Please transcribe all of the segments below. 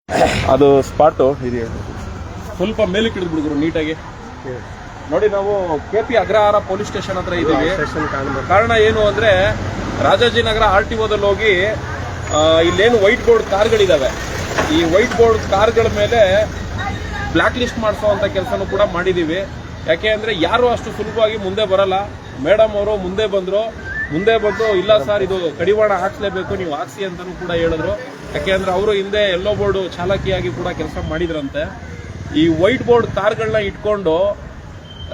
ಅದು ಸ್ಪಾಟು ಇದೆ, ಸ್ವಲ್ಪ ಮೇಲಕ್ಕೆ ಹಿಡಿದ್ಬಿಡಿದ್ರು ನೀಟಾಗಿ ನೋಡಿ. ನಾವು KP ಅಗ್ರಹಾರ ಪೊಲೀಸ್ ಸ್ಟೇಷನ್ ಹತ್ರ ಇದ್ದೀವಿ. ಕಾರಣ ಏನು ಅಂದ್ರೆ ರಾಜಾಜಿನಗರ RTOದಲ್ಲಿ ಹೋಗಿ ಇಲ್ಲೇನು ವೈಟ್ ಬೋರ್ಡ್ ಕಾರ್ಗಳಿದಾವೆ, ಈ ವೈಟ್ ಬೋರ್ಡ್ ಕಾರ್ಗಳ ಮೇಲೆ ಬ್ಲಾಕ್ ಲಿಸ್ಟ್ ಮಾಡಿಸೋವಂಥ ಕೆಲಸನೂ ಕೂಡ ಮಾಡಿದ್ದೀವಿ. ಯಾಕೆ ಅಂದರೆ ಯಾರು ಅಷ್ಟು ಸುಲಭವಾಗಿ ಮುಂದೆ ಬರಲ್ಲ. ಮೇಡಮ್ ಅವರು ಮುಂದೆ ಬಂದು ಇಲ್ಲ ಸರ್ ಇದು ಕಡಿವಾಣ ಹಾಕ್ಲೇಬೇಕು, ನೀವು ಹಾಕ್ಸಿ ಅಂತಲೂ ಕೂಡ ಹೇಳಿದ್ರು. ಯಾಕೆ ಅಂದರೆ ಅವರು ಹಿಂದೆ ಎಲ್ಲೋ ಬೋರ್ಡು ಚಾಲಕಿಯಾಗಿ ಕೂಡ ಕೆಲಸ ಮಾಡಿದ್ರಂತೆ. ಈ ವೈಟ್ ಬೋರ್ಡ್ ಕಾರ್ಗಳನ್ನ ಇಟ್ಕೊಂಡು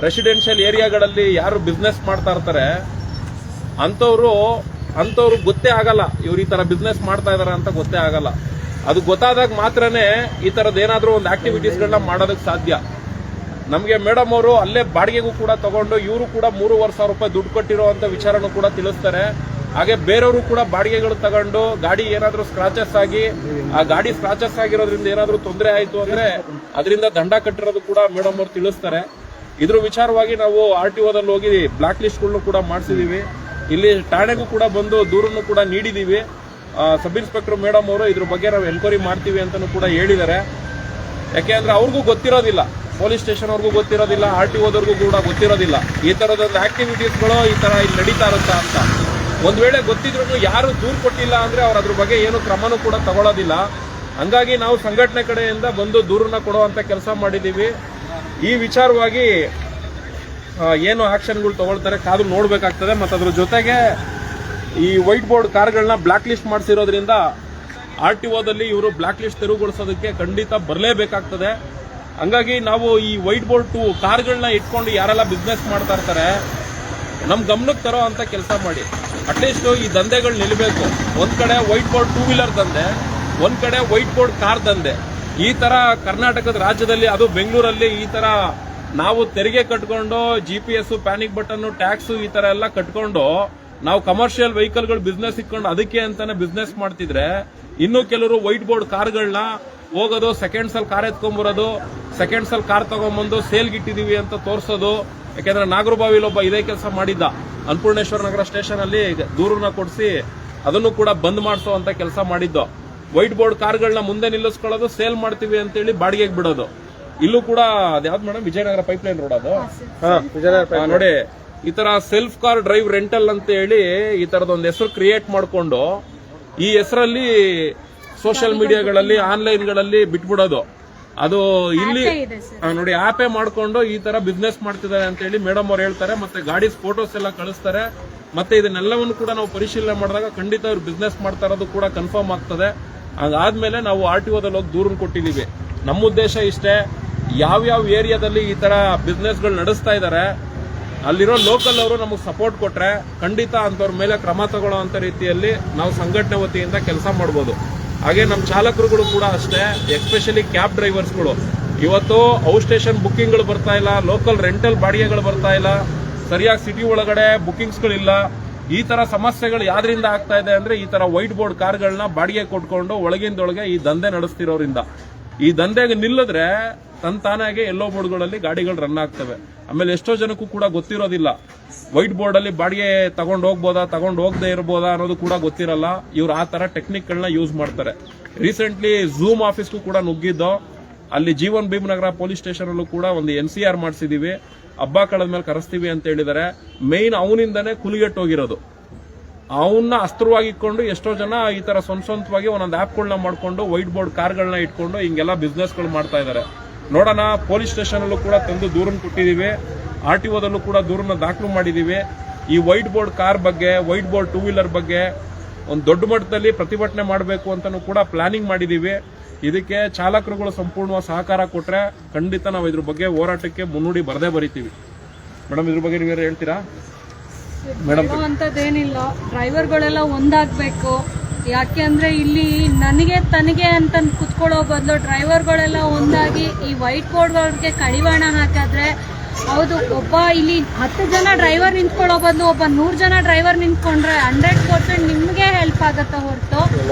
ರೆಸಿಡೆನ್ಷಿಯಲ್ ಏರಿಯಾಗಳಲ್ಲಿ ಯಾರು ಬಿಸ್ನೆಸ್ ಮಾಡ್ತಾ ಇರ್ತಾರೆ ಅಂಥವ್ರು ಗೊತ್ತೇ ಆಗಲ್ಲ, ಇವ್ರು ಈ ಥರ ಬಿಸ್ನೆಸ್ ಮಾಡ್ತಾ ಇದಾರೆ ಅಂತ ಗೊತ್ತೇ ಆಗಲ್ಲ. ಅದು ಗೊತ್ತಾದಾಗ ಮಾತ್ರನೇ ಈ ಥರದ್ದು ಏನಾದರೂ ಒಂದು ಆಕ್ಟಿವಿಟೀಸ್ಗಳನ್ನ ಮಾಡೋದಕ್ಕೆ ಸಾಧ್ಯ. ನಮಗೆ ಮೇಡಮ್ ಅವರು ಅಲ್ಲೇ ಬಾಡಿಗೆಗೂ ಕೂಡ ತಗೊಂಡು ಇವರು ಕೂಡ 3,500 ರೂಪಾಯಿ ದುಡ್ಡು ಕೊಟ್ಟಿರೋ ವಿಚಾರನೂ ಕೂಡ ತಿಳಿಸ್ತಾರೆ. ಹಾಗೆ ಬೇರೆಯವರು ಕೂಡ ಬಾಡಿಗೆಗಳು ತಗೊಂಡು ಗಾಡಿ ಏನಾದರೂ ಸ್ಕ್ರಾಚಸ್ ಆಗಿ ಆ ಗಾಡಿ ಸ್ಕ್ರಾಚಸ್ ಆಗಿರೋದ್ರಿಂದ ಏನಾದರೂ ತೊಂದರೆ ಆಯಿತು ಅಂದ್ರೆ ಅದರಿಂದ ದಂಡ ಕಟ್ಟಿರೋದು ಕೂಡ ಮೇಡಮ್ ಅವರು ತಿಳಿಸ್ತಾರೆ. ಇದ್ರ ವಿಚಾರವಾಗಿ ನಾವು RTOದಲ್ಲಿ ಹೋಗಿ ಬ್ಲಾಕ್ ಲಿಸ್ಟ್ಗಳನ್ನು ಕೂಡ ಮಾಡಿಸಿದೀವಿ. ಇಲ್ಲಿ ಠಾಣೆಗೂ ಕೂಡ ಬಂದು ದೂರನ್ನು ಕೂಡ ನೀಡಿದೀವಿ. ಸಬ್ ಇನ್ಸ್ಪೆಕ್ಟರ್ ಮೇಡಮ್ ಅವರು ಇದ್ರ ಬಗ್ಗೆ ನಾವು ಎನ್ಕ್ವೈರಿ ಮಾಡ್ತೀವಿ ಅಂತಾನೂ ಕೂಡ ಹೇಳಿದ್ದಾರೆ. ಯಾಕೆ ಅಂದ್ರೆ ಅವ್ರಿಗೂ ಗೊತ್ತಿರೋದಿಲ್ಲ, ಪೊಲೀಸ್ ಸ್ಟೇಷನ್ ಅವ್ರಿಗೂ ಗೊತ್ತಿರೋದಿಲ್ಲ, RTOದವ್ರಿಗೂ ಕೂಡ ಗೊತ್ತಿರೋದಿಲ್ಲ ಈ ತರದೊಂದು ಆಕ್ಟಿವಿಟೀಸ್ಗಳು ಈ ತರ ಇಲ್ಲಿ ನಡೀತಾ ಇರುತ್ತಾ ಅಂತ. ಒಂದ್ ವೇಳೆ ಗೊತ್ತಿದ್ರು ಯಾರು ದೂರು ಕೊಟ್ಟಿಲ್ಲ ಅಂದ್ರೆ ಅವ್ರು ಅದ್ರ ಬಗ್ಗೆ ಏನು ಕ್ರಮನೂ ಕೂಡ ತಗೊಳ್ಳೋದಿಲ್ಲ. ಹಂಗಾಗಿ ನಾವು ಸಂಘಟನೆ ಕಡೆಯಿಂದ ಬಂದು ದೂರನ್ನ ಕೊಡುವಂತ ಕೆಲಸ ಮಾಡಿದೀವಿ. ಈ ವಿಚಾರವಾಗಿ ಏನು ಆಕ್ಷನ್ಗಳು ತಗೊಳ್ತಾರೆ ಕಾದು ನೋಡ್ಬೇಕಾಗ್ತದೆ. ಮತ್ತು ಅದ್ರ ಜೊತೆಗೆ ಈ ವೈಟ್ ಬೋರ್ಡ್ ಕಾರ್ಗಳನ್ನ ಬ್ಲಾಕ್ ಲಿಸ್ಟ್ ಮಾಡಿಸಿರೋದ್ರಿಂದ RTOದಲ್ಲಿ ಇವರು ಬ್ಲಾಕ್ ಲಿಸ್ಟ್ ತೆರವುಗೊಳಿಸೋದಕ್ಕೆ ಖಂಡಿತ ಬರಲೇಬೇಕಾಗ್ತದೆ. ಹಂಗಾಗಿ ನಾವು ಈ ವೈಟ್ ಬೋರ್ಡ್ ಕಾರ್ಗಳನ್ನ ಇಟ್ಕೊಂಡು ಯಾರೆಲ್ಲ ಬಿಸ್ನೆಸ್ ಮಾಡ್ತಾ ಇರ್ತಾರೆ ನಮ್ ಗಮನಕ್ಕೆ ತರೋ ಅಂತ ಕೆಲಸ ಮಾಡಿ. ಅಟ್ಲೀಸ್ಟ್ ಈ ದಂಧೆಗಳು ನಿಲ್ಲಬೇಕು. ಒಂದ್ ಕಡೆ ವೈಟ್ ಬೋರ್ಡ್ 2 ವೀಲರ್ ದಂಧೆ, ಒಂದ್ ಕಡೆ ವೈಟ್ ಬೋರ್ಡ್ ಕಾರ್ ದಂಧೆ. ಈ ತರ ಕರ್ನಾಟಕದ ರಾಜ್ಯದಲ್ಲಿ ಅದು ಬೆಂಗಳೂರಲ್ಲಿ ಈ ತರ ನಾವು ತೆರಿಗೆ ಕಟ್ಕೊಂಡು GPS, ಪ್ಯಾನಿಕ್ ಬಟನ್, ಟ್ಯಾಕ್ಸ್ ಈ ತರ ಎಲ್ಲ ಕಟ್ಕೊಂಡು ನಾವು ಕಮರ್ಷಿಯಲ್ ವೆಹಿಕಲ್ಗಳು ಬಿಸ್ನೆಸ್ ಇಟ್ಕೊಂಡು ಅದಕ್ಕೆ ಅಂತಾನೆ ಬಿಸ್ನೆಸ್ ಮಾಡ್ತಿದ್ರೆ, ಇನ್ನು ಕೆಲವರು ವೈಟ್ ಬೋರ್ಡ್ ಕಾರ್ಗಳನ್ನ ಹೋಗೋದು ಸೆಕೆಂಡ್ಸ್ ಅಲ್ಲಿ ಕಾರ್ ಎತ್ಕೊಂಡ್ಬರೋದು, ಸೆಕೆಂಡ್ಸ್ ಅಲ್ಲಿ ಕಾರ್ ತಗೊಂಡ್ಬಂದು ಸೇಲ್ಗೆ ಇಟ್ಟಿದೀವಿ ಅಂತ ತೋರಿಸೋದು. ಯಾಕೆಂದ್ರೆ ನಾಗರಬಾವಿಲಿ ಒಬ್ಬ ಇದೇ ಕೆಲಸ ಮಾಡಿದ್ದ, ಅನ್ನಪೂರ್ಣೇಶ್ವರ ನಗರ ಸ್ಟೇಷನ್ ಅಲ್ಲಿ ದೂರನ್ನ ಕೊಡಿಸಿ ಅದನ್ನು ಕೂಡ ಬಂದ್ ಮಾಡಿಸುವಂತ ಕೆಲಸ ಮಾಡಿದ್ದು. ವೈಟ್ ಬೋರ್ಡ್ ಕಾರ್ಗಳನ್ನ ಮುಂದೆ ನಿಲ್ಲಿಸ್ಕೊಳ್ಳೋದು, ಸೇಲ್ ಮಾಡ್ತೀವಿ ಅಂತೇಳಿ ಬಾಡಿಗೆಗೆ ಬಿಡೋದು. ಇಲ್ಲೂ ಕೂಡ ಅದ್ಯಾವ್ದು ಮೇಡಮ್, ವಿಜಯನಗರ ಪೈಪ್ಲೈನ್ ರೋಡ್ ಅದು ನೋಡಿ. ಈ ತರ ಸೆಲ್ಫ್ ಕಾರ್ ಡ್ರೈವ್ ರೆಂಟಲ್ ಅಂತ ಹೇಳಿ ಈ ತರದೊಂದು ಹೆಸರು ಕ್ರಿಯೇಟ್ ಮಾಡ್ಕೊಂಡು ಈ ಹೆಸರಲ್ಲಿ ಸೋಷಿಯಲ್ ಮೀಡಿಯಾಗಳಲ್ಲಿ ಆನ್ಲೈನ್ಗಳಲ್ಲಿ ಬಿಟ್ಬಿಡೋದು. ಅದು ಇಲ್ಲಿ ನೋಡಿ ಆಪೇ ಮಾಡ್ಕೊಂಡು ಈ ತರ ಬಿಸ್ನೆಸ್ ಮಾಡ್ತಿದ್ದಾರೆ ಅಂತ ಹೇಳಿ ಮೇಡಮ್ ಅವ್ರು ಹೇಳ್ತಾರೆ. ಮತ್ತೆ ಗಾಡಿ ಫೋಟೋಸ್ ಎಲ್ಲ ಕಳಿಸ್ತಾರೆ. ಮತ್ತೆ ಇದನ್ನೆಲ್ಲವನ್ನು ಕೂಡ ನಾವು ಪರಿಶೀಲನೆ ಮಾಡಿದಾಗ ಖಂಡಿತ ಅವ್ರು ಬಿಸ್ನೆಸ್ ಮಾಡ್ತಾ ಇರೋದು ಕೂಡ ಕನ್ಫರ್ಮ್ ಆಗ್ತದೆ. ಅದಾದ್ಮೇಲೆ ನಾವು RTOದಲ್ಲಿ ಹೋಗಿ ದೂರನ್ನು ಕೊಟ್ಟಿದ್ದೀವಿ. ನಮ್ಮ ಉದ್ದೇಶ ಇಷ್ಟೇ, ಯಾವ್ಯಾವ ಏರಿಯಾದಲ್ಲಿ ಈ ತರ ಬಿಸ್ನೆಸ್ಗಳು ನಡೆಸ್ತಾ ಇದ್ದಾರೆ ಅಲ್ಲಿರೋ ಲೋಕಲ್ ಅವರು ನಮಗೆ ಸಪೋರ್ಟ್ ಕೊಟ್ರೆ ಖಂಡಿತ ಅಂತವ್ರ ಮೇಲೆ ಕ್ರಮ ತಗೊಳ್ಳೋಂಥ ರೀತಿಯಲ್ಲಿ ನಾವು ಸಂಘಟನೆ ವತಿಯಿಂದ ಕೆಲಸ ಮಾಡ್ಬೋದು. ಹಾಗೆ ನಮ್ಮ ಚಾಲಕರುಗಳು ಕೂಡ ಅಷ್ಟೇ, ಎಸ್ಪೆಷಲಿ ಕ್ಯಾಬ್ ಡ್ರೈವರ್ಸ್ಗಳು. ಇವತ್ತು ಔಟ್ ಸ್ಟೇಷನ್ ಬುಕ್ಕಿಂಗ್ಗಳು ಬರ್ತಾ ಇಲ್ಲ, ಲೋಕಲ್ ರೆಂಟಲ್ ಬಾಡಿಗೆಗಳು ಬರ್ತಾ ಇಲ್ಲ, ಸರಿಯಾಗಿ ಸಿಟಿ ಒಳಗಡೆ ಬುಕ್ಕಿಂಗ್ಸ್ಗಳಿಲ್ಲ. ಈ ತರ ಸಮಸ್ಯೆಗಳು ಯಾವ್ದ್ರಿಂದ ಆಗ್ತಾ ಇದೆ ಅಂದ್ರೆ ಈ ತರ ವೈಟ್ ಬೋರ್ಡ್ ಕಾರ್ಗಳನ್ನ ಬಾಡಿಗೆ ಕೊಟ್ಕೊಂಡು ಒಳಗಿಂದೊಳಗೆ ಈ ದಂಧೆ ನಡೆಸ್ತಿರೋದ್ರಿಂದ. ಈ ದಂಧೆಗೆ ನಿಲ್ಲಿದ್ರೆ ತಾನಾಗೆ ಎಲ್ಲೋ ಬೋರ್ಡ್ಗಳಲ್ಲಿ ಗಾಡಿಗಳು ರನ್ ಆಗ್ತವೆ. ಆಮೇಲೆ ಎಷ್ಟೋ ಜನಕ್ಕೂ ಕೂಡ ಗೊತ್ತಿರೋದಿಲ್ಲ ವೈಟ್ ಬೋರ್ಡ್ ಅಲ್ಲಿ ಬಾಡಿಗೆ ತಗೊಂಡು ಹೋಗ್ಬೋದಾ, ತಗೊಂಡು ಹೋಗದೆ ಇರ್ಬೋದಾ ಅನ್ನೋದು ಕೂಡ ಗೊತ್ತಿರಲ್ಲ. ಇವ್ರು ಆ ತರ ಟೆಕ್ನಿಕ್ಗಳನ್ನ ಯೂಸ್ ಮಾಡ್ತಾರೆ. ರೀಸೆಂಟ್ಲಿ ಝೂಮ್ ಆಫೀಸ್ಗೂ ಕೂಡ ನುಗ್ಗಿದ್ದು, ಅಲ್ಲಿ ಜೀವನ್ ಭೀಮನಗರ ಪೊಲೀಸ್ ಸ್ಟೇಷನ್ ಅಲ್ಲೂ ಕೂಡ ಒಂದು NCR ಮಾಡಿಸಿದೀವಿ. ಹಬ್ಬ ಕಳೆದ ಮೇಲೆ ಕರೆಸ್ತೀವಿ ಅಂತ ಹೇಳಿದ್ದಾರೆ. ಮೇನ್ ಅವನಿಂದಾನೇ ಕುಲಿಗೆಟ್ಟೋಗಿರೋದು. ಅವನ್ನ ಅಸ್ತ್ರವಾಗಿ ಇಟ್ಕೊಂಡು ಎಷ್ಟೋ ಜನ ಈ ತರ ಸ್ವಂತವಾಗಿ ಒಂದೊಂದು ಆಪ್ಗಳನ್ನ ಮಾಡ್ಕೊಂಡು ವೈಟ್ ಬೋರ್ಡ್ ಕಾರ್ಗಳನ್ನ ಇಟ್ಕೊಂಡು ಹಿಂಗೆಲ್ಲ ಬಿಸ್ನೆಸ್ಗಳು ಮಾಡ್ತಾ ಇದ್ದಾರೆ. ನೋಡೋಣ, ಪೊಲೀಸ್ ಸ್ಟೇಷನ್ ಅಲ್ಲೂ ಕೂಡ ತಂದು ದೂರನ್ನು ಕೊಟ್ಟಿದ್ದೀವಿ. RTOದಲ್ಲೂ ಕೂಡ ದೂರನ್ನ ದಾಖಲು ಮಾಡಿದೀವಿ. ಈ ವೈಟ್ ಬೋರ್ಡ್ ಕಾರ್ ಬಗ್ಗೆ, ವೈಟ್ ಬೋರ್ಡ್ 2 ವೀಲರ್ ಬಗ್ಗೆ ಒಂದು ದೊಡ್ಡ ಮಟ್ಟದಲ್ಲಿ ಪ್ರತಿಭಟನೆ ಮಾಡಬೇಕು ಅಂತಾನೂ ಕೂಡ ಪ್ಲಾನಿಂಗ್ ಮಾಡಿದೀವಿ. ಇದಕ್ಕೆ ಚಾಲಕರುಗಳು ಸಂಪೂರ್ಣವಾಗಿ ಸಹಕಾರ ಕೊಟ್ರೆ ಖಂಡಿತ ನಾವು ಇದ್ರ ಬಗ್ಗೆ ಹೋರಾಟಕ್ಕೆ ಮುನ್ನುಡಿ ಬರದೇ ಬರಿತೀವಿ. ಮೇಡಮ್, ಇದ್ರ ಬಗ್ಗೆ ನೀವೇನು ಹೇಳ್ತೀರಾ? ಮೇಡಮ್, ಅಂತದೇನಿಲ್ಲ, ಡ್ರೈವರ್ಗಳೆಲ್ಲ ಒಂದಾಗಬೇಕು. ಯಾಕೆ ಅಂದ್ರೆ ಇಲ್ಲಿ ನನಗೆ ತನಗೆ ಅಂತ ಕುತ್ಕೊಳ್ಳೋ ಬದಲು ಡ್ರೈವರ್ಗಳೆಲ್ಲ ಒಂದಾಗಿ ಈ ವೈಟ್ ಬೋರ್ಡ್ಗಳಿಗೆ ಕಡಿವಾಣ ಹಾಕಿದ್ರೆ, ಹೌದು, ಒಬ್ಬ ಇಲ್ಲಿ 10 ಜನ ಡ್ರೈವರ್ ನಿಂತ್ಕೊಳ್ಳೋ ಬದಲು ಒಬ್ಬ 100 ಜನ ಡ್ರೈವರ್ ನಿಂತ್ಕೊಂಡ್ರೆ 100% ನಿಮ್ಗೆ ಹೆಲ್ಪ್ ಆಗತ್ತೆ ಹೊರತು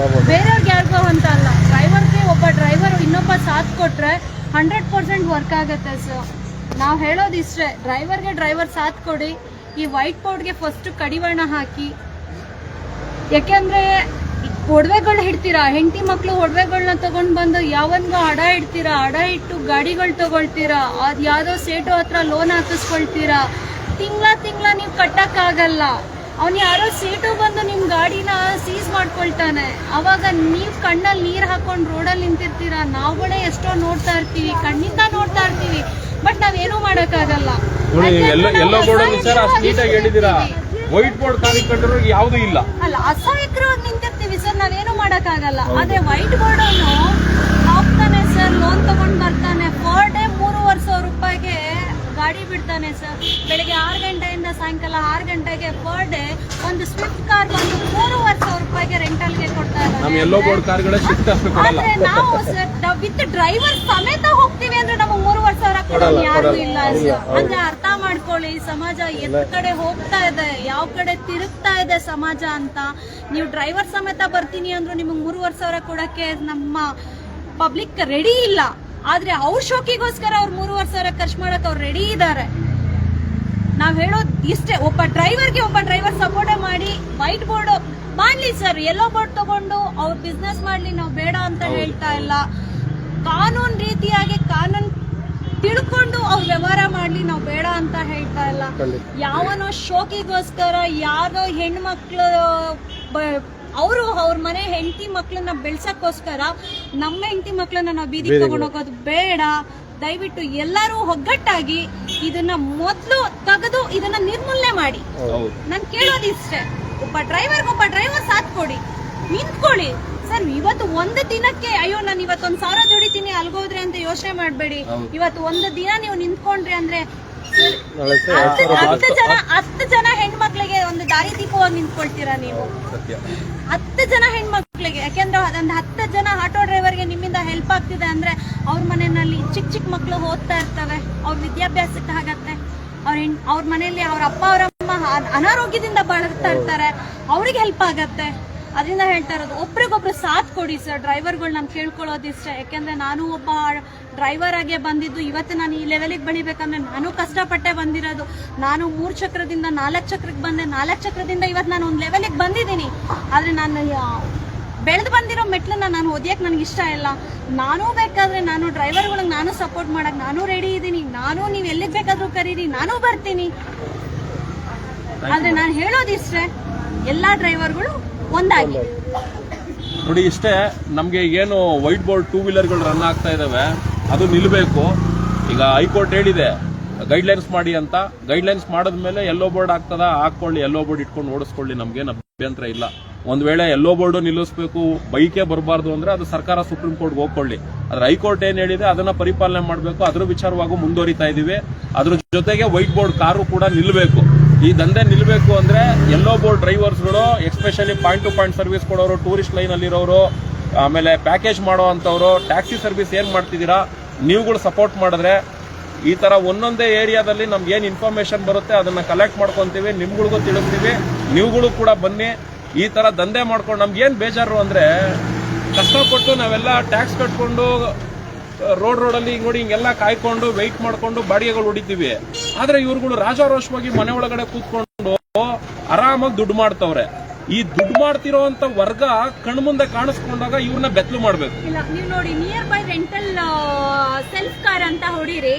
ಬೇರೆಯವ್ರಿಗೆ ಯಾರಿಗೋ ಅಂತ ಅಲ್ಲ. ಡ್ರೈವರ್ಗೆ ಒಬ್ಬ ಡ್ರೈವರ್ ಇನ್ನೊಬ್ಬ ಸಾಥ್ ಕೊಟ್ರೆ 100% ವರ್ಕ್ ಆಗತ್ತೆ. ಸೊ ನಾವು ಹೇಳೋದಿಷ್ಟೇ, ಡ್ರೈವರ್ ಸಾಥ್ ಕೊಡಿ. ಈ ವೈಟ್ ಬೋರ್ಡ್ಗೆ ಫಸ್ಟ್ ಕಡಿವಾಣ ಹಾಕಿ. ಯಾಕೆಂದ್ರೆ ಒಡವೆಗಳು ಇಡ್ತೀರಾ, ಹೆಂಡತಿ ಮಕ್ಳು ಒಡವೆಗಳನ್ನ ತಗೊಂಡ್ ಬಂದು ಯಾವನ್ಗೂ ಅಡ ಇಡ್ತೀರಾ, ಅಡ ಇಟ್ಟು ಗಾಡಿಗಳು ತಗೊಳ್ತೀರಾ, ಅದ್ ಯಾವ್ದೋ ಸೇಟು ಹತ್ರ ಲೋನ್ ಹಾಕಿಸ್ಕೊಳ್ತೀರಾ, ತಿಂಗಳ ನೀವು ಕಟ್ಟಕ್ಕಾಗಲ್ಲ. ಅವ್ನು ಯಾರೋ ಸೇಟು ಬಂದು ನಿಮ್ ಗಾಡಿನ ಸೀಸ್ ಮಾಡ್ಕೊಳ್ತಾನೆ, ಅವಾಗ ನೀವ್ ಕಣ್ಣಲ್ಲಿ ನೀರ್ ಹಾಕೊಂಡ್ ರೋಡಲ್ಲಿ ನಿಂತಿರ್ತೀರಾ. ನಾವುಗಳೇ ಎಷ್ಟೋ ನೋಡ್ತಾ ಇರ್ತೀವಿ, ಕಣ್ಣಿಂದ ನೋಡ್ತಾ ಇರ್ತೀವಿ, ಬಟ್ ನಾವೇನೂ ಮಾಡಕ್ಕಾಗಲ್ಲ. ಎಲ್ಲೋ ಬೋರ್ಡ್ ವಿಚಾರ ಅಷ್ಟು ನೀಟಾಗಿ ಹೇಳಿದೀರಾ, ವೈಟ್ ಬೋರ್ಡ್ ಕಾರ್ಯಕರ್ತರು ಯಾವ್ದು ಇಲ್ಲ ಅಲ್ಲ, ಅಸಹಾಯಕರಾಗಿ ನಿಂತಿರ್ತೀವಿ ಸರ್, ನಾವೇನು ಮಾಡಕ್ಕಾಗಲ್ಲ. ಅದೇ ವೈಟ್ ಬೋರ್ಡ್ ಅವನು ಹೋಗ್ತಾನೆ ಸರ್, ಲೋನ್ ತಗೊಂಡ್ ಬರ್ತಾನೆ, ಪರ್ ಡೇ 3,500 ರೂಪಾಯಿಗೆ ಗಾಡಿ ಬಿಡ್ತಾನೆ ಸರ್. ಬೆಳಿಗ್ಗೆ 6 ಗಂಟೆಯಿಂದ ಸಾಯಂಕಾಲ 6 ಗಂಟೆಗೆ ಪರ್ ಡೇ ಒಂದು ಸ್ವಿಫ್ಟ್ ಕಾರ್ ಬಂದು 3,500 ರೂಪಾಯಿಗೆ ರೆಂಟಲ್ಗೆ ಕೊಡ್ತಾ ನಮ್ಮ ಎಲ್ಲೋ ಬೋರ್ಡ್ ಕಾರ್ಗಳ ಶಿಫ್ಟ್ ಅಷ್ಟು ಕೊಡಲ್ಲ. ಆದ್ರೆ ನಾವು ಸರ್ ವಿತ್ ಡ್ರೈವರ್ ಸಮೇತ ಹೋಗ್ತೀವಿ ಅಂದ್ರೆ ನಮಗೆ 3,500 ಕೊಡೋದು ಯಾರು ಇಲ್ಲ ಸರ್. ಅಂದ್ರೆ ಅರ್ಥ ಮಾಡ್ಕೊಳ್ಳಿ, ಸಮಾಜ ಎತ್ತ ಕಡೆ ಹೋಗ್ತಾ ಇದೆ, ಯಾವ ಕಡೆ ತಿರುಗ್ತಾ ಇದೆ ಸಮಾಜ ಅಂತ. ನೀವು ಡ್ರೈವರ್ ಸಮೇತ ಬರ್ತೀನಿ ಅಂದ್ರೂ ನಿಮಗೆ 3,500 ಕೊಡಕ್ಕೆ ನಮ್ಮ ಪಬ್ಲಿಕ್ ರೆಡಿ ಇಲ್ಲ. ಆದ್ರೆ ಅವ್ರ ಶೋಕಿಗೋಸ್ಕರ ಅವ್ರು 3,500 ಖರ್ಚು ಮಾಡಕ್ ಅವ್ರು ರೆಡಿ ಇದ್ದಾರೆ. ನಾವ್ ಹೇಳೋದ್ ಇಷ್ಟೇ, ಒಬ್ಬ ಡ್ರೈವರ್ ಸಪೋರ್ಟ್ ಮಾಡಿ ವೈಟ್ ಬೋರ್ಡ್ ಮಾಡ್ಲಿ ಸರ್, ಯೆಲ್ಲೋ ಬೋರ್ಡ್ ತಗೊಂಡು ಅವ್ರ ಬಿಸ್ನೆಸ್ ಮಾಡ್ಲಿ, ನಾವು ಬೇಡ ಅಂತ ಹೇಳ್ತಾ ಇಲ್ಲ. ಕಾನೂನ್ ರೀತಿಯಾಗಿ ಕಾನೂನ್ ತಿಳ್ಕೊಂಡು ಅವ್ರ ವ್ಯವಹಾರ ಮಾಡ್ಲಿ, ನಾವು ಬೇಡ ಅಂತ ಹೇಳ್ತಾ ಇಲ್ಲ. ಯಾವನೋ ಶೋಕಿಗೋಸ್ಕರ ಯಾರೋ ಹೆಣ್ಮಕ್ಳು ಅವ್ರ ಮನೆ ಹೆಂಡತಿ ಮಕ್ಳನ್ನ ಬೆಳ್ಸಕ್ಕೋಸ್ಕರ ನಮ್ಮ ಹೆಂಡತಿ ಮಕ್ಳನ್ನ ನಾವು ಬೀದಿಗೆ ತಗೊಂಡು ಹೋಗೋದು ಬೇಡ. ದಯವಿಟ್ಟು ಎಲ್ಲರೂ ಒಗ್ಗಟ್ಟಾಗಿ ಇದನ್ನ ಮೊದಲು ತೆಗೆದು ಇದನ್ನ ನಿರ್ಮೂಲನೆ ಮಾಡಿ. ನಾನು ಕೇಳೋದಿಷ್ಟೇ, ಒಬ್ಬ ಡ್ರೈವರ್ ಸಾಥ್ ಕೊಡಿ, ನಿಂತ್ಕೊಳ್ಳಿ ಸರ್. ಇವತ್ತು ಒಂದು ದಿನಕ್ಕೆ ಅಯ್ಯೋ ನಾನು ಇವತ್ತು 1,000 ದುಡಿತೀನಿ ಅಲ್ಗೋದ್ರೆ ಅಂತ ಯೋಚನೆ ಮಾಡಬೇಡಿ. ಇವತ್ತು ಒಂದು ದಿನ ನೀವು ನಿಂತ್ಕೊಂಡ್ರಿ ಅಂದ್ರೆ 10 ಜನ ಹೆಣ್ಮಕ್ಳಿಗೆ ಒಂದು ದಾರಿ ದೀಪವಾಗಿ ನಿಂತ್ಕೊಳ್ತೀರಾ ನೀವು. 10 ಜನ ಹೆಣ್ಮಕ್ಳಿಗೆ, ಯಾಕೆಂದ್ರೆ ಅದೊಂದು 10 ಜನ ಆಟೋ ಡ್ರೈವರ್ಗೆ ನಿಮ್ಮಿಂದ ಹೆಲ್ಪ್ ಆಗ್ತಿದೆ ಅಂದ್ರೆ ಅವ್ರ ಮನೆಯಲ್ಲಿ ಚಿಕ್ಕ ಮಕ್ಳು ಓದ್ತಾ ಇರ್ತವೆ, ಅವ್ರ ವಿದ್ಯಾಭ್ಯಾಸಕ್ಕೆ ಆಗತ್ತೆ. ಅವ್ರ ಮನೆಯಲ್ಲಿ ಅವ್ರ ಅಪ್ಪ ಅವರಮ್ಮ ಅನಾರೋಗ್ಯದಿಂದ ಬಳಲ್ತಾ ಇರ್ತಾರೆ, ಅವ್ರಿಗೆ ಹೆಲ್ಪ್ ಆಗತ್ತೆ. ಅದರಿಂದ ಹೇಳ್ತಾ ಇರೋದು, ಒಬ್ರಿಗೊಬ್ರು ಸಾಥ್ ಕೊಡಿ ಸರ್. ಡ್ರೈವರ್ಗಳು ನಾನು ಕೇಳ್ಕೊಳ್ಳೋದಿಷ್ಟ. ಯಾಕೆಂದ್ರೆ ನಾನು ಒಬ್ಬ ಡ್ರೈವರ್ ಆಗೇ ಬಂದಿದ್ದು, ಇವತ್ತು ನಾನು ಈ ಲೆವೆಲಿಗೆ ಬೆಳಿಬೇಕಂದ್ರೆ ನಾನು ಕಷ್ಟಪಟ್ಟೆ ಬಂದಿರೋದು. ನಾನು 3 ಚಕ್ರದಿಂದ 4 ಚಕ್ರಕ್ಕೆ ಬಂದೆ, 4 ಚಕ್ರದಿಂದ ಇವತ್ತು ನಾನು ಒಂದು ಲೆವೆಲಿಗೆ ಬಂದಿದ್ದೀನಿ. ಆದ್ರೆ ನಾನು ಬೆಳೆದು ಬಂದಿರೋ ಮೆಟ್ಲನ್ನ ನಾನು ಓದಿಯಕ್ಕೆ ನನಗೆ ಇಷ್ಟ ಇಲ್ಲ. ನಾನು ಬೇಕಾದ್ರೆ ನಾನು ಡ್ರೈವರ್ಗಳಿಗೆ ನಾನು ಸಪೋರ್ಟ್ ಮಾಡಕ್ ನಾನು ರೆಡಿ ಇದ್ದೀನಿ. ನಾನು ನೀವು ಎಲ್ಲಿಗೆ ಬೇಕಾದ್ರೂ ಕರೀರಿ, ನಾನು ಬರ್ತೀನಿ. ಆದ್ರೆ ನಾನು ಹೇಳೋದಿಷ್ಟೇ, ಎಲ್ಲಾ ಡ್ರೈವರ್ಗಳು ಒಂದಾಗಿ ನೋಡಿ. ಇಷ್ಟೇ, ನಮ್ಗೆ ಏನು ವೈಟ್ ಬೋರ್ಡ್ 2 ವೀಲರ್ಗಳು ರನ್ ಆಗ್ತಾ ಇದಾವೆ ಅದು ನಿಲ್ಬೇಕು. ಈಗ ಹೈಕೋರ್ಟ್ ಹೇಳಿದೆ ಗೈಡ್ಲೈನ್ಸ್ ಮಾಡಿ ಅಂತ. ಗೈಡ್ಲೈನ್ಸ್ ಮಾಡಿದ್ಮೇಲೆ ಯೆಲ್ಲೋ ಬೋರ್ಡ್ ಆಗ್ತದ, ಹಾಕೊಳ್ಳಿ, ಯೆಲ್ಲೋ ಬೋರ್ಡ್ ಇಟ್ಕೊಂಡು ಓಡಿಸ್ಕೊಳ್ಳಿ, ನಮ್ಗೇನು ಅಭ್ಯಂತರ ಇಲ್ಲ. ಒಂದ್ ವೇಳೆ ಯೆಲ್ಲೋ ಬೋರ್ಡ್ ನಿಲ್ಲಿಸಬೇಕು, ಬೈಕೇ ಬರಬಾರ್ದು ಅಂದ್ರೆ ಅದು ಸರ್ಕಾರ ಸುಪ್ರೀಂ ಕೋರ್ಟ್ಗೆ ಹೋಗ್ಕೊಳ್ಳಿ. ಆದ್ರೆ ಹೈಕೋರ್ಟ್ ಏನ್ ಹೇಳಿದೆ ಅದನ್ನ ಪರಿಪಾಲನೆ ಮಾಡಬೇಕು. ಅದ್ರ ವಿಚಾರವಾಗೂ ಮುಂದುವರಿತಾ ಇದೀವಿ. ಅದ್ರ ಜೊತೆಗೆ ವೈಟ್ ಬೋರ್ಡ್ ಕಾರು ಕೂಡ ನಿಲ್ಬೇಕು. ಈ ದಂಧೆ ನಿಲ್ಬೇಕು ಅಂದ್ರೆ ಯೆಲ್ಲೋ ಬೋರ್ಡ್ ಡ್ರೈವರ್ಸ್ಗಳು, especially point to point service ಕೊಡೋರು, ಟೂರಿಸ್ಟ್ ಲೈನ್ ಅಲ್ಲಿರೋರು, ಆಮೇಲೆ ಪ್ಯಾಕೇಜ್ ಮಾಡೋ ಅಂತವ್ರು, ಟ್ಯಾಕ್ಸಿ ಸರ್ವಿಸ್ ಏನ್ ಮಾಡ್ತಿದ್ದೀರಾ ನೀವುಗಳು ಸಪೋರ್ಟ್ ಮಾಡಿದ್ರೆ ಈ ತರ ಒಂದೊಂದೇ ಏರಿಯಾದಲ್ಲಿ ನಮ್ಗೆ ಏನ್ ಇನ್ಫಾರ್ಮೇಶನ್ ಬರುತ್ತೆ ಅದನ್ನ ಕಲೆಕ್ಟ್ ಮಾಡ್ಕೊಂತೀವಿ, ನಿಮ್ಗಳಿಗೂ ತಿಳಿಸ್ತೀವಿ. ನೀವುಗಳು ಕೂಡ ಬನ್ನಿ. ಈ ತರ ದಂಧೆ ಮಾಡ್ಕೊಂಡು ನಮ್ಗೆ ಏನ್ ಬೇಜಾರು ಅಂದ್ರೆ, ಕಷ್ಟಪಟ್ಟು ನಾವೆಲ್ಲ ಟ್ಯಾಕ್ಸ್ ಕಟ್ಕೊಂಡು ರೋಡಲ್ಲಿ ನೋಡಿ ಹಿಂಗೆಲ್ಲ ಕಾಯ್ಕೊಂಡು ವೆಯ್ಟ್ ಮಾಡ್ಕೊಂಡು ಬಾಡಿಗೆಗಳು ಹೊಡಿತೀವಿ. ಆದ್ರೆ ಇವ್ರುಗಳು ರಾಜಾರೋಷವಾಗಿ ಮನೆ ಒಳಗಡೆ ಕೂತ್ಕೊಂಡು ಆರಾಮಾಗಿ ದುಡ್ಡು ಮಾಡ್ತವ್ರೆ. ಈ ದುಡ್ಡು ಮಾಡ್ತಿರೋಂತ ವರ್ಗ ಕಣ್ಮುಂದೆ ಕಾಣಿಸ್ಕೊಂಡಾಗ ಇವ್ರನ್ನ ಬೆತ್ತಲು ಮಾಡ್ಬೇಕು. ಇಲ್ಲ, ನೀವು ನೋಡಿ, near by rental self car ಅಂತ ಹೊಡೀರಿ,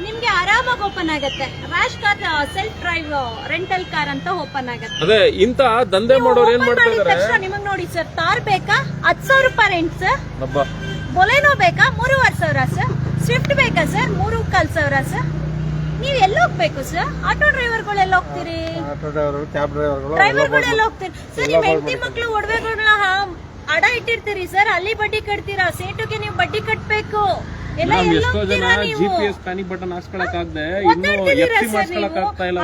ನಿಮ್ಗೆ ಆರಾಮಾಗಿ ಓಪನ್ ಆಗತ್ತೆ. Rash car self drive rental car ಅಂತ ಓಪನ್ ಆಗತ್ತೆ. ಅದೇ ಇಂತ ದಂಧೆ ಮಾಡೋರು ಏನ್ ಮಾಡ್ತಾರೆ, ನಿಮಗ್ ನೋಡಿ ಸರ್, ತಾರ್ ಬೇಕಾ 10,000 ರೂಪಾಯಿ ರೆಂಟ್ ಸರ್. ಬೊಲೆನೋ ಬೇಕಾ 3,500 ಸರ್. ಸ್ವಿಫ್ಟ್ ಬೇಕಾ ಸರ್ 3,500 ಸರ್. ನೀವ್ ಎಲ್ಲ ಹೋಗ್ಬೇಕು ಸರ್? ಆಟೋ ಡ್ರೈವರ್ಗಳು ಎಲ್ಲ ಹೋಗ್ತೀರಿ, ಡ್ರೈವರ್ಗಳು ಎಲ್ಲ ಹೋಗ್ತೀರಿ ಸರ್. ನಿಮ್ ಹೆಂಡತಿ ಮಕ್ಳು ಒಡವೆಗಳನ್ನ ಅಡ ಇಟ್ಟಿರ್ತೀರಿ ಸರ್, ಅಲ್ಲಿ ಬಡ್ಡಿ ಕಟ್ತೀರಾ. ಸೇಟುಗೆ ನೀವು ಬಡ್ಡಿ ಕಟ್ಬೇಕು. ಎಷ್ಟೋ ಜನ GPS ಪ್ಯಾನಿಕ್ ಬಟನ್ ಹಾಕ್ಸ್ಕೊಳಕ್ಕಾಗದೆ ಇನ್ನು ಎಫ್ಸಿ ಮಾಡ್ಸ್ಕೊಳಕ್ಕಾಗ್ತಾ ಇಲ್ಲ.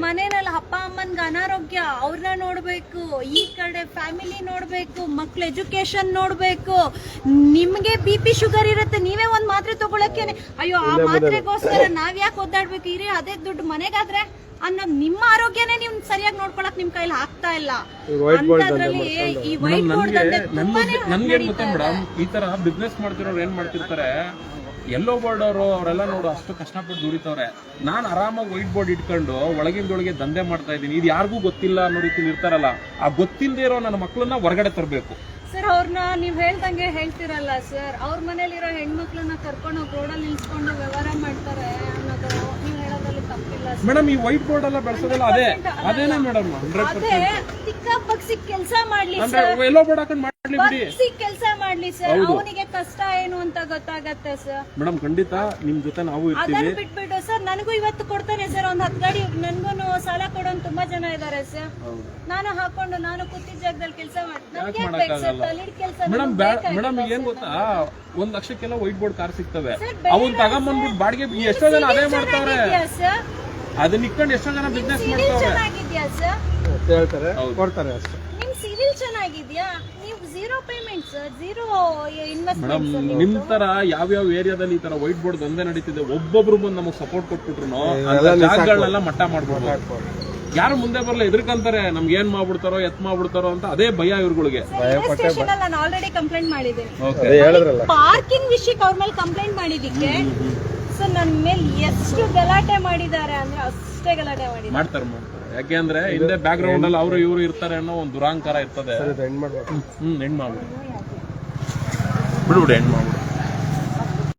ಮನೆಯಲ್ಲಿ ಅಪ್ಪ ಅಮ್ಮನ್ಗೆ ಅನಾರೋಗ್ಯ, ಅವ್ರನ್ನ ನೋಡ್ಬೇಕು, ಈ ಕಡೆ ಫ್ಯಾಮಿಲಿ ನೋಡ್ಬೇಕು, ಮಕ್ಳ ಎಜುಕೇಶನ್ ನೋಡ್ಬೇಕು. ನಿಮ್ಗೆ BP ಶುಗರ್ ಇರುತ್ತೆ, ನೀವೇ ಒಂದ್ ಮಾತ್ರೆ ತಗೊಳಕ್ಕೇನೆ ಅಯ್ಯೋ ಆ ಮಾತ್ರೆಗೋಸ್ಕರ ನಾವ್ ಯಾಕೆ ಒದ್ದಾಡ್ಬೇಕು ಇರಿ, ಅದೇ ದುಡ್ಡು ಮನೆಗಾದ್ರೆ ಅನ್ನೋ ನಿಮ್ಮ ಆರೋಗ್ಯನೇ ನೀವು ಸರಿಯಾಗಿ ನೋಡ್ಕೊಳಕ್ ನಿಮ್ ಕೈಲಿ ಆಗ್ತಾ ಇಲ್ಲ. ಈ ವೈಟ್ ಬೋರ್ಡ್ ನನ್ಗೇನ್ ಗೊತ್ತಾ ಮೇಡಮ್, ಈ ತರ ಬಿಸ್ನೆಸ್ ಮಾಡ್ತಿರೋರು ಏನ್ ಮಾಡ್ತಿರ್ತಾರೆ, ಯೆಲ್ಲೋ ಬೋರ್ಡ್ ಅವರು ಅವರೆಲ್ಲ ನೋಡು ಅಷ್ಟು ಕಷ್ಟಪಟ್ಟು ದುಡಿತವ್ರೆ. ನಾನು ಆರಾಮಾಗಿ ವೈಟ್ ಬೋರ್ಡ್ ಇಟ್ಕೊಂಡು ಒಳಗಿಂದೊಳಗೆ ದಂಧೆ ಮಾಡ್ತಾ ಇದ್ದೀನಿ, ಇದು ಯಾರಿಗೂ ಗೊತ್ತಿಲ್ಲ ಅನ್ನೋ ರೀತಿಲಿ ಇರ್ತಾರಲ್ಲ, ಆ ಗೊತ್ತಿಲ್ಲದೆ ಇರೋ ನನ್ನ ಮಕ್ಕಳನ್ನ ಹೊರಗಡೆ ತರಬೇಕು. ಸರ್ ಅವ್ರನ್ನ ನೀವ್ ಹೇಳ್ದಂಗೆ ಹೇಳ್ತಿರಲ್ಲ ಸರ್, ಅವ್ರ ಮನೇಲಿರೋ ಹೆಣ್ಮಕ್ಳನ್ನ ಕರ್ಕೊಂಡು ಹೋಗಿ ರೋಡಲ್ಲಿ ನಿಲ್ಸ್ಕೊಂಡು ವ್ಯವಹಾರ ಮಾಡ್ತಾರೆ ಅನ್ನೋದು ನೀವ್ ಹೇಳೋದ್ರಲ್ಲಿ ತಪ್ಪಿಲ್ಲ ಸರ್. ಮೇಡಮ್ ಈ ವೈಟ್ ಬೋರ್ಡ್ ಎಲ್ಲ ಬೆಳೆಸೋದಲ್ಲ ಅದೇನೇ ಮೇಡಮ್ ಅದೇ ತಿಕ್ಕ ಬಗ್ಸಿ ಕೆಲಸ ಮಾಡ್ಲಿ ಸರ್, ಎಲ್ಲೋ ಬೋರ್ಡ್ ಹಾಕೊಂಡು ಮಾಡ್ಲಿ ಬಿಡಿ, ಬಗ್ಸಿ ಕೆಲಸ ಮಾಡ್ಲಿ ಸರ್, ಅವನಿಗೆ ಕಷ್ಟ ಏನು ಅಂತ ಗೊತ್ತಾಗತ್ತೆ ಸರ್. ಮೇಡಮ್ ಖಂಡಿತ ನಿಮ್ ಜೊತೆ ನಾವು ಇರ್ತೀವಿ. ಅದನ್ನ ಬಿಟ್ಬಿಟ್ಟು ಸರ್ ನನಗೂ ಇವತ್ತು ಕೊಡ್ತಾನೆ ಸರ್ ಒಂದ್ 10 ಗಾಡಿ, ನನ್ಗೂ ಸಾಲ ಕೊಡೋನ್ ತುಂಬಾ ಜನ ಇದಾರೆ ಸರ್. ನಾನು ಹಾಕೊಂಡು ನಾನು ಕೂತಿದ್ದ ಜಾಗದಲ್ಲಿ ಕೆಲಸ ಮಾಡ್ತೀನಿ ಮೇಡಮ್ ಮೇಡಮ್ ಏನ್ ಗೊತ್ತಾ, 1 ಲಕ್ಷಕ್ಕೆಲ್ಲ ವೈಟ್ ಬೋರ್ಡ್ ಕಾರ್ ಸಿಗ್ತವೆ, ಅವನ್ ತಗೊಂಡ್ಬಂದ್ಬಿಟ್ಟು ಬಾಡಿಗೆ ಎಷ್ಟೋ ಜನ ಅದೇ ಮಾಡ್ತಾರೆ, ಅದನ್ನ ಇಟ್ಕೊಂಡು ಎಷ್ಟೋ ಜನ ಬಿಸ್ನೆಸ್ ಮಾಡ್ತಾರೆ, ಚೆನ್ನಾಗಿದ್ಯಾ ಸರ್ ಹೇಳ್ತಾರೆ ಕೊಡ್ತಾರೆ ಅಷ್ಟೇ. ನಿಮ್ ಸಿವಿಲ್ ಚೆನ್ನಾಗಿದ್ಯಾ, ನೀವು 0 ಪೇಮೆಂಟ್ ಸರ್, 0 ಮೇಡಮ್ ಇನ್ವೆಸ್ಟ್ಮೆಂಟ್. ನಿಮ್ ತರ ಯಾವ್ಯಾವ ಏರಿಯಾದಲ್ಲಿ ಈ ತರ ವೈಟ್ ಬೋರ್ಡ್ ದಂಧೆ ನಡೀತಿದೆ, ಒಬ್ಬೊಬ್ರು ಬಂದು ನಮಗ್ ಸಪೋರ್ಟ್ ಕೊಟ್ಬಿಟ್ರು ಜಾಗಗಳನ್ನೆಲ್ಲ ಮಟ್ಟ ಮಾಡ್ಬೋದು. ಯಾರು ಮುಂದೆ ಬರಲ್ಲ, ಎದುರ್ಕಂತಾರೆ ನಮ್ಗೆ ಏನ್ ಮಾಡ್ಬಿಡ್ತಾರೋ ಎತ್ ಮಾಡ್ಬಿಡ್ತಾರೋ ಅಂತ, ಅದೇ ಭಯ ಇವ್ರುಗಳಿಗೆ. ಸ್ಟೇಷನ್ ಅಲ್ಲಿ ನಾನು ಆಲ್ರೆಡಿ ಕಂಪ್ಲೇಂಟ್ ಮಾಡಿದ್ದೀನಿ, ಹೇಳಿದ್ರಲ್ಲ ಪಾರ್ಕಿಂಗ್ ವಿಷಯಕ್ಕೆ ಅವ್ರ ಮೇಲೆ ಕಂಪ್ಲೇಂಟ್ ಮಾಡಿದಕ್ಕೆ ಸರ್ ನನ್ನ ಮೇಲೆ ಎಷ್ಟು ಗಲಾಟೆ ಮಾಡಿದ್ದಾರೆ ಅಂದ್ರೆ ಅಷ್ಟೇ ಗಲಾಟೆ ಮಾಡಿದ್ದಾರೆ. ಮಾಡ್ತಾರೆ ಯಾಕೆಂದ್ರೆ ಹಿಂದೆ ಬ್ಯಾಕ್ ಗ್ರೌಂಡ್ ಅಲ್ಲಿ ಅವರು ಇವರು ಇರ್ತಾರೆ ಅನ್ನೋ ಒಂದು ದುರಾಂಕಾರ ಇರ್ತದೆ. ಹೆಣ್ಣು ಮಾಡ್ಬೇಕು. ಹೆಣ್ಣು ಮಾಡ್ಬಿಡು ಬಿಡ್ಬಿಡು ಹೆಣ್ಣು ಮಾಡ್ಬಿಡು.